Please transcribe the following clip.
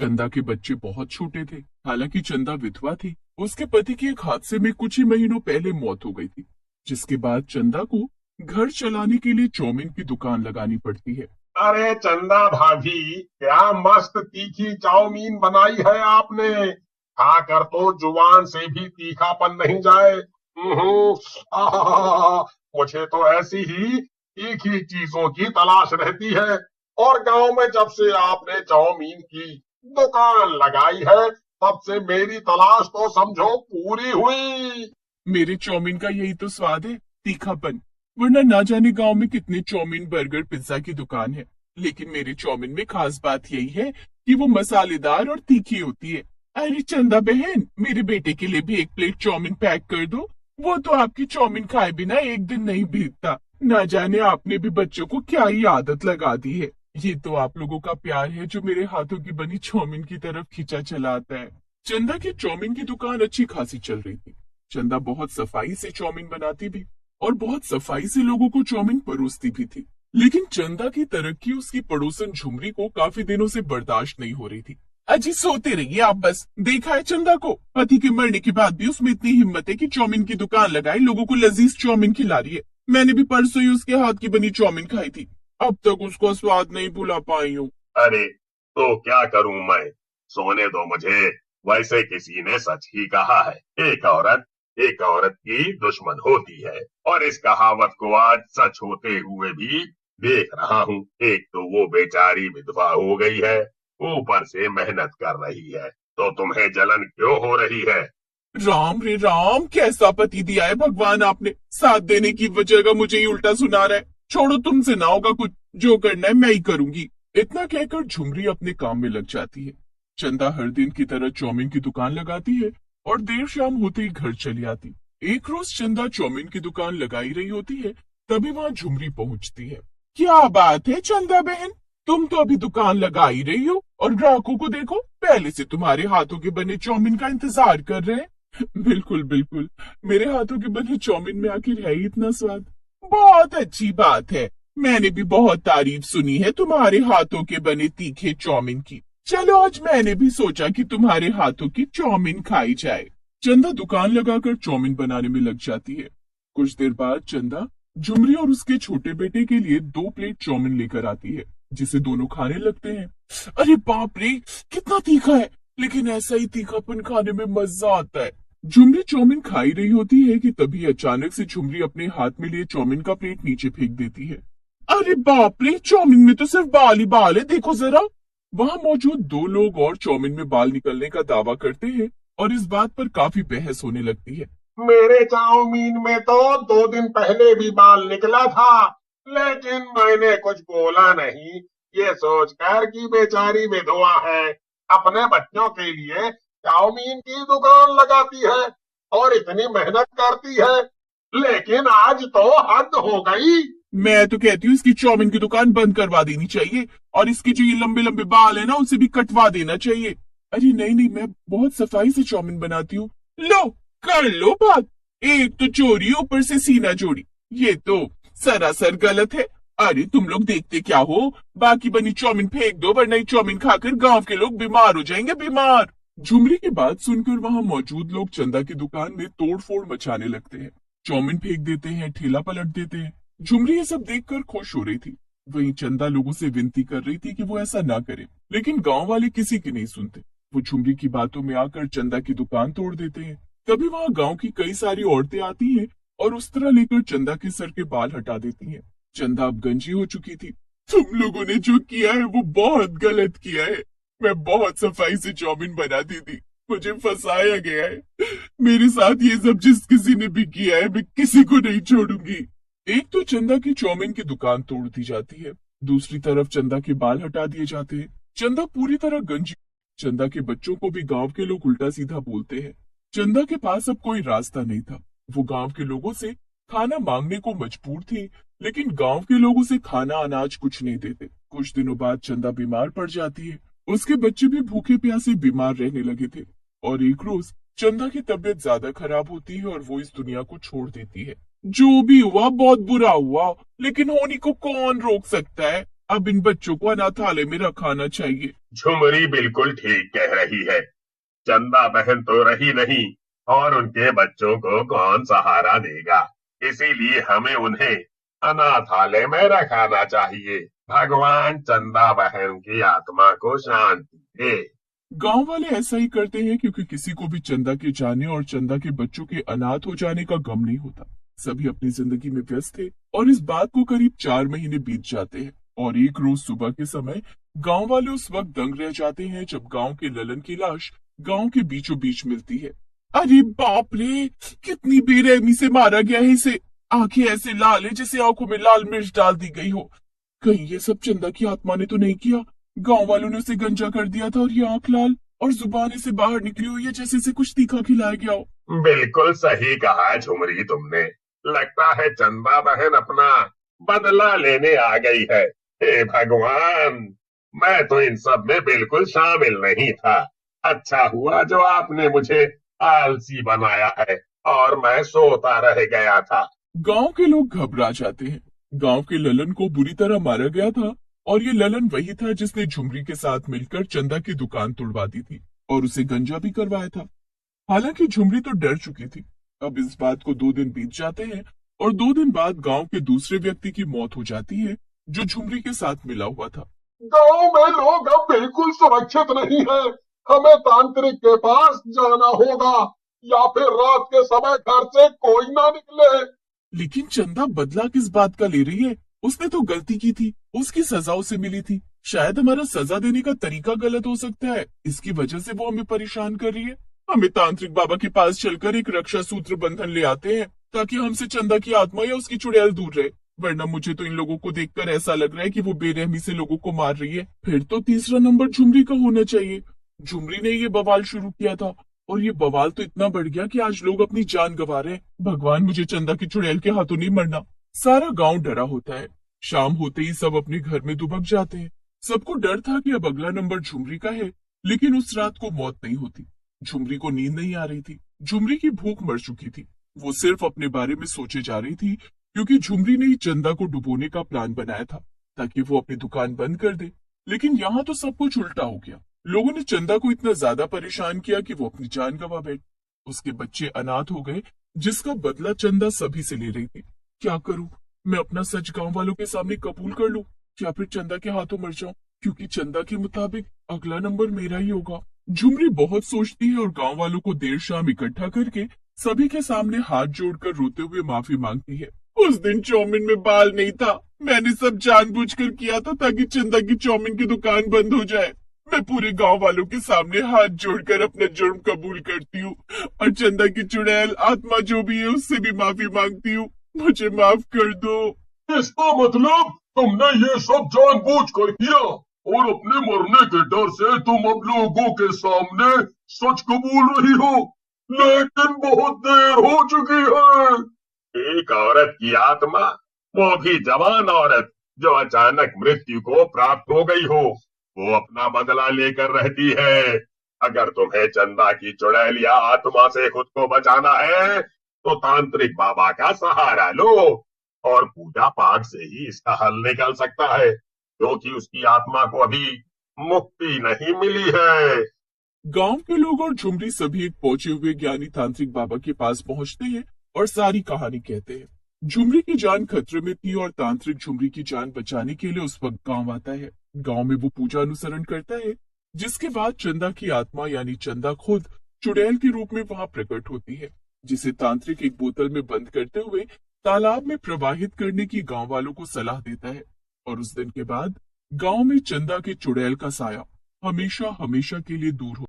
चंदा के बच्चे बहुत छोटे थे। हालांकि चंदा विधवा थी। उसके पति की एक हादसे में कुछ ही महीनों पहले मौत हो गई थी, जिसके बाद चंदा को घर चलाने के लिए चाउमीन की दुकान लगानी पड़ती है। अरे चंदा भाभी, क्या मस्त तीखी चाउमीन बनाई है आपने। खाकर तो जुबान से भी तीखापन नहीं जाए। आहा, मुझे तो ऐसी ही तीखी चीजों की तलाश रहती है। और गांव में जब से आपने चाउमीन की दुकान लगाई है, तब से मेरी तलाश तो समझो पूरी हुई। मेरे चाउमीन का यही तो स्वाद है, तीखापन। वरना ना जाने गांव में कितने चाउमीन बर्गर पिज्जा की दुकान है, लेकिन मेरे चाउमीन में खास बात यही है कि वो मसालेदार और तीखी होती है। अरे चंदा बहन, मेरे बेटे के लिए भी एक प्लेट चाउमीन पैक कर दो। वो तो आपकी चाउमीन खाए बिना एक दिन नहीं बीतता। ना जाने आपने भी बच्चों को क्या ही आदत लगा दी है। ये तो आप लोगों का प्यार है जो मेरे हाथों की बनी चाउमीन की तरफ खींचा चला आता है। चंदा की चाउमीन की दुकान अच्छी खासी चल रही थी। चंदा बहुत सफाई से चाउमीन बनाती भी और बहुत सफाई से लोगों को चाउमीन परोसती भी थी। लेकिन चंदा की तरक्की उसकी पड़ोसन झुमरी को काफी दिनों से बर्दाश्त नहीं हो रही थी। अजी सोते रहिए आप बस। देखा है चंदा को, पति के मरने के बाद भी उसमें इतनी हिम्मत है कि चाउमीन की दुकान लगाई, लोगों को लजीज चाउमीन खिला रही है। मैंने भी परसों ही उसके हाथ की बनी चाउमीन खाई थी। अब तक उसका स्वाद नहीं भुला पाई हूँ। अरे तो क्या करूं मैं, सोने दो मुझे। वैसे किसी ने सच ही कहा है, एक औरत की दुश्मन होती है। और इस कहावत को आज सच होते हुए भी देख रहा हूँ। एक तो वो बेचारी विधवा हो गई है, ऊपर से मेहनत कर रही है, तो तुम्हें जलन क्यों हो रही है। राम रे राम, कैसा पति दिया है भगवान आपने। साथ देने की वजह का मुझे ही उल्टा सुना रहा है। छोड़ो, तुमसे ना होगा कुछ, जो करना है मैं ही करूंगी। इतना कहकर झुमरी अपने काम में लग जाती है। चंदा हर दिन की तरह चाउमीन की दुकान लगाती है और देर शाम होते ही घर चली आती। एक रोज चंदा चाउमीन की दुकान लगाई रही होती है, तभी वहां झुमरी पहुंचती है। क्या बात है चंदा बहन, तुम तो अभी दुकान लगा ही रही हो और ग्राहकों को देखो, पहले से तुम्हारे हाथों के बने चाउमीन का इंतजार कर रहे हैं। बिल्कुल बिल्कुल, मेरे हाथों के बने चाउमीन में आखिर है ही इतना स्वाद। बहुत अच्छी बात है। मैंने भी बहुत तारीफ सुनी है तुम्हारे हाथों के बने तीखे चाउमीन की। चलो आज मैंने भी सोचा कि तुम्हारे हाथों की चाउमीन खाई जाए। चंदा दुकान लगाकर चाउमीन बनाने में लग जाती है। कुछ देर बाद चंदा झुमरी और उसके छोटे बेटे के लिए 2 प्लेट चाउमीन लेकर आती है, जिसे दोनों खाने लगते हैं। अरे बाप रे, कितना तीखा है, लेकिन ऐसा ही तीखापन खाने में मजा आता है। झुमरी चाउमीन खाई रही होती है कि तभी अचानक से झुमरी अपने हाथ में लिए चाउमीन का प्लेट नीचे फेंक देती है। अरे बाप रे, चाउमीन में तो सिर्फ बाल ही बाल है, देखो जरा। वहां मौजूद 2 लोग और चाउमीन में बाल निकलने का दावा करते हैं और इस बात पर काफी बहस होने लगती है। मेरे चाउमीन में तो 2 दिन पहले भी बाल निकला था, लेकिन मैंने कुछ बोला नहीं, ये सोचकर कि बेचारी विधवा है, अपने बच्चों के लिए चाउमीन की दुकान लगाती है और इतनी मेहनत करती है। लेकिन आज तो हद हो गई। मैं तो कहती हूँ इसकी चाउमीन की दुकान बंद करवा देनी चाहिए और इसके जो ये लंबे लंबे बाल है ना, उसे भी कटवा देना चाहिए। अरे नहीं नहीं, मैं बहुत सफाई से चाउमीन बनाती हूँ। लो, कर लो बात। एक तो चोरी, ऊपर से सीना जोड़ी, ये तो सरासर गलत है। अरे तुम लोग देखते क्या हो, बाकी बनी चाउमीन फेंक दो, वरना ये चाउमीन खाकर गांव के लोग बीमार हो जाएंगे, बीमार। झुमरी की बात सुनकर वहां मौजूद लोग चंदा की दुकान में तोड़फोड़ मचाने लगते हैं। चाउमीन फेंक देते हैं, ठेला पलट देते हैं। झुमरी ये सब देखकर खुश हो रही थी। वहीं चंदा लोगों से विनती कर रही थी कि वो ऐसा ना करे, लेकिन गांव वाले किसी की नहीं सुनते। वो झुमरी की बातों में आकर चंदा की दुकान तोड़ देते हैं। तभी वहां गांव की कई सारी औरतें आती हैं और उस तरह लेकर चंदा के सर के बाल हटा देती हैं। चंदा अब गंजी हो चुकी थी। तुम लोगों ने जो किया है वो बहुत गलत किया है। मैं बहुत सफाई से चाउमीन बनाती थी, मुझे फंसाया गया है। मेरे साथ ये सब जिस किसी ने भी किया है, मैं किसी को नहीं छोड़ूंगी। एक तो चंदा की चाउमीन की दुकान तोड़ दी जाती है, दूसरी तरफ चंदा के बाल हटा दिए जाते हैं। चंदा पूरी तरह गंजी। चंदा के बच्चों को भी गांव के लोग उल्टा सीधा बोलते हैं। चंदा के पास अब कोई रास्ता नहीं था। वो गांव के लोगों से खाना मांगने को मजबूर थी, लेकिन गांव के लोग उसे खाना अनाज कुछ नहीं देते। कुछ दिनों बाद चंदा बीमार पड़ जाती है। उसके बच्चे भी भूखे प्यासे बीमार रहने लगे थे और एक रोज चंदा की तबीयत ज्यादा खराब होती है और वो इस दुनिया को छोड़ देती है। जो भी हुआ बहुत बुरा हुआ, लेकिन होनी को कौन रोक सकता है। अब इन बच्चों को अनाथालय में रखाना चाहिए। झुमरी बिल्कुल ठीक कह रही है। चंदा बहन तो रही नहीं और उनके बच्चों को कौन सहारा देगा, इसीलिए हमें उन्हें अनाथालय में रखाना चाहिए। भगवान चंदा बहन की आत्मा को शांति दे। गांव वाले ऐसा ही करते हैं क्योंकि किसी को भी चंदा के जाने और चंदा के बच्चों के अनाथ हो जाने का गम नहीं होता। सभी अपनी जिंदगी में व्यस्त थे और इस बात को करीब 4 महीने बीत जाते हैं और एक रोज सुबह के समय गांव वाले उस वक्त दंग रह जाते हैं जब गांव के ललन की लाश गांव के बीचों बीच मिलती है। अरे बाप रे, कितनी बेरहमी से मारा गया है इसे। आंखें ऐसे लाल है जैसे आंखों में लाल मिर्च डाल दी गई हो। कहीं ये सब चंदा की आत्मा ने तो नहीं किया? गांव वालों ने उसे गंजा कर दिया था और ये आंख लाल और जुबान से बाहर निकली हुई है जैसे से कुछ तीखा खिलाया गया हो। बिल्कुल सही कहा झुमरी तुमने। लगता है चंदा बहन अपना बदला लेने आ गई है। हे भगवान, मैं तो इन सब में बिल्कुल शामिल नहीं था। अच्छा हुआ जो आपने मुझे आलसी बनाया है और मैं सोता रह गया था। गांव के लोग घबरा जाते हैं। गांव के ललन को बुरी तरह मारा गया था और ये ललन वही था जिसने झुमरी के साथ मिलकर चंदा की दुकान तोड़वा दी थी और उसे गंजा भी करवाया था। हालांकि झुमरी तो डर चुकी थी। अब इस बात को 2 दिन बीत जाते हैं और 2 दिन बाद गांव के दूसरे व्यक्ति की मौत हो जाती है जो झुमरी के साथ मिला हुआ था। गांव में लोग अब बिल्कुल सुरक्षित नहीं है। हमें तांत्रिक के पास जाना होगा या फिर रात के समय घर से कोई ना निकले। लेकिन चंदा बदला किस बात का ले रही है? उसने तो गलती की थी, उसकी सजा उसे मिली थी। शायद हमारा सजा देने का तरीका गलत हो सकता है, इसकी वजह से वो हमें परेशान कर रही है। हमें तांत्रिक बाबा के पास चलकर एक रक्षा सूत्र बंधन ले आते हैं ताकि हमसे चंदा की आत्मा या उसकी चुड़ैल दूर रहे। वरना मुझे तो इन लोगों को देखकर ऐसा लग रहा है कि वो बेरहमी से लोगों को मार रही है। फिर तो तीसरा नंबर झुमरी का होना चाहिए। झुमरी ने ये बवाल शुरू किया था और ये बवाल तो इतना बढ़ गया कि आज लोग अपनी जान गंवा रहे हैं। भगवान, मुझे चंदा की चुड़ैल के हाथों नहीं मरना। सारा गांव डरा होता है। शाम होते ही सब अपने घर में दुबक जाते हैं। सबको डर था कि अब अगला नंबर झुमरी का है, लेकिन उस रात को मौत नहीं होती। झुमरी को नींद नहीं आ रही थी। झुमरी की भूख मर चुकी थी। वो सिर्फ अपने बारे में सोचे जा रही थी क्योंकि झुमरी ने ही चंदा को डुबोने का प्लान बनाया था ताकि वो अपनी दुकान बंद कर दे। लेकिन यहाँ तो सब कुछ उल्टा हो गया। लोगों ने चंदा को इतना ज्यादा परेशान किया कि वो अपनी जान गंवा बैठी। उसके बच्चे अनाथ हो गए जिसका बदला चंदा सभी से ले रही थी। क्या करूं? मैं अपना सच गांव वालों के सामने कबूल कर लूं या फिर चंदा के हाथों मर जाऊं? क्योंकि चंदा के मुताबिक अगला नंबर मेरा ही होगा। झुमरी बहुत सोचती है और गांव वालों को देर शाम इकट्ठा करके सभी के सामने हाथ जोड़कर रोते हुए माफी मांगती है। उस दिन चौमिन में बाल नहीं था। मैंने सब जानबूझकर किया था ताकि चंदा की चौमिन की दुकान बंद हो जाए। मैं पूरे गांव वालों के सामने हाथ जोड़कर अपना जुर्म कबूल करती हूँ और चंदा की चुड़ैल आत्मा जो भी है उससे भी माफी मांगती हूँ। मुझे माफ कर दो। इसका मतलब तुमने ये सब जानबूझ कर किया और अपने मरने के डर से तुम अब लोगों के सामने सच कबूल रही हो, लेकिन बहुत देर हो चुकी है। एक औरत की आत्मा, वो भी जवान औरत जो अचानक मृत्यु को प्राप्त हो गई हो, वो अपना बदला लेकर रहती है। अगर तुम्हें चंदा की चुड़ैल या आत्मा से खुद को बचाना है तो तांत्रिक बाबा का सहारा लो और पूजा पाठ से ही इसका हल निकल सकता है, क्योंकि उसकी आत्मा को अभी मुक्ति नहीं मिली है। गांव के लोग और झुमरी सभी एक पहुंचे हुए ज्ञानी तांत्रिक बाबा के पास पहुंचते हैं और सारी कहानी कहते हैं। झुमरी की जान खतरे में थी और तांत्रिक झुमरी की जान बचाने के लिए उस वक्त गांव आता है। गांव में वो पूजा अनुसरण करता है, जिसके बाद चंदा की आत्मा यानी चंदा खुद चुड़ैल के रूप में वहां प्रकट होती है, जिसे तांत्रिक एक बोतल में बंद करते हुए तालाब में प्रवाहित करने की गांव वालों को सलाह देता है। और उस दिन के बाद गांव में चंदा के चुड़ैल का साया हमेशा हमेशा के लिए दूर हो